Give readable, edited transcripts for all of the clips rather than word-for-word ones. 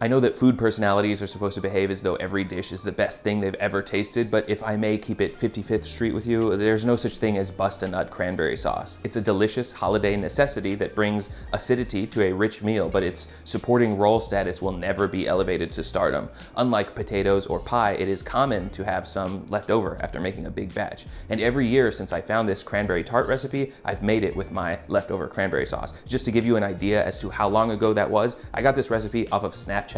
I know that food personalities are supposed to behave as though every dish is the best thing they've ever tasted, but if I may keep it 55th Street with you, there's no such thing as bust-a-nut cranberry sauce. It's a delicious holiday necessity that brings acidity to a rich meal, but its supporting role status will never be elevated to stardom. Unlike potatoes or pie, it is common to have some left over after making a big batch. And every year since I found this cranberry tart recipe, I've made it with my leftover cranberry sauce. Just to give you an idea as to how long ago that was, I got this recipe off of Snapchat,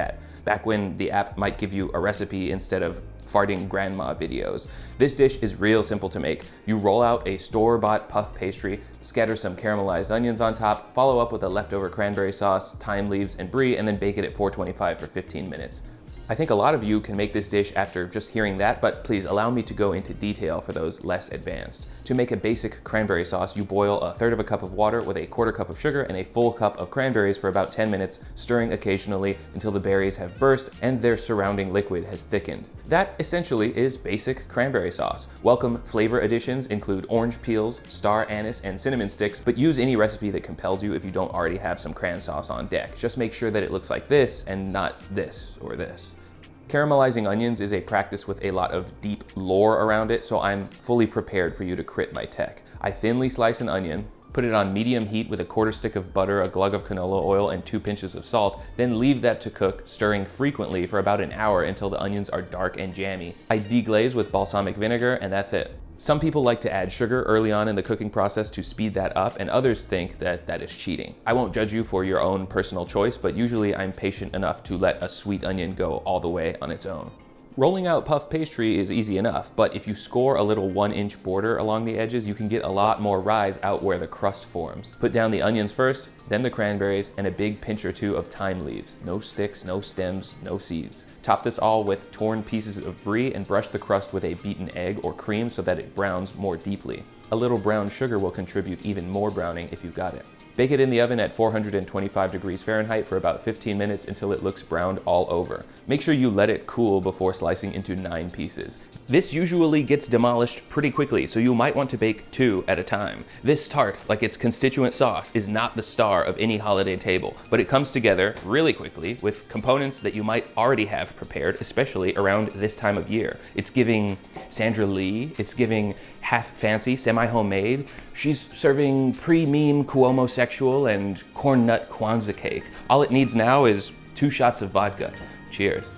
back when the app might give you a recipe instead of farting grandma videos. This dish is real simple to make. You roll out a store-bought puff pastry, scatter some caramelized onions on top, follow up with a leftover cranberry sauce, thyme leaves, and brie, and then bake it at 425 for 15 minutes. I think a lot of you can make this dish after just hearing that, but please allow me to go into detail for those less advanced. To make a basic cranberry sauce, you boil 1/3 cup of water with 1/4 cup of sugar and a full cup of cranberries for about 10 minutes, stirring occasionally until the berries have burst and their surrounding liquid has thickened. That essentially is basic cranberry sauce. Welcome flavor additions include orange peels, star anise, and cinnamon sticks, but use any recipe that compels you if you don't already have some cran sauce on deck. Just make sure that it looks like this and not this or this. Caramelizing onions is a practice with a lot of deep lore around it, so I'm fully prepared for you to crit my tech. I thinly slice an onion, put it on medium heat with 1/4 stick of butter, a glug of canola oil, and 2 pinches of salt, then leave that to cook, stirring frequently for about an hour until the onions are dark and jammy. I deglaze with balsamic vinegar, and that's it. Some people like to add sugar early on in the cooking process to speed that up, and others think that that is cheating. I won't judge you for your own personal choice, but usually I'm patient enough to let a sweet onion go all the way on its own. Rolling out puff pastry is easy enough, but if you score a little 1-inch border along the edges, you can get a lot more rise out where the crust forms. Put down the onions first, then the cranberries, and a big pinch or two of thyme leaves. No sticks, no stems, no seeds. Top this all with torn pieces of brie and brush the crust with a beaten egg or cream so that it browns more deeply. A little brown sugar will contribute even more browning if you've got it. Bake it in the oven at 425 degrees Fahrenheit for about 15 minutes until it looks browned all over. Make sure you let it cool before slicing into 9 pieces. This usually gets demolished pretty quickly, so you might want to bake 2 at a time. This tart, like its constituent sauce, is not the star of any holiday table, but it comes together really quickly with components that you might already have prepared, especially around this time of year. It's giving Sandra Lee, it's giving half fancy, semi-homemade. She's serving pre-meme Cuomo-sexual and corn nut Kwanzaa cake. All it needs now is 2 shots of vodka. Cheers.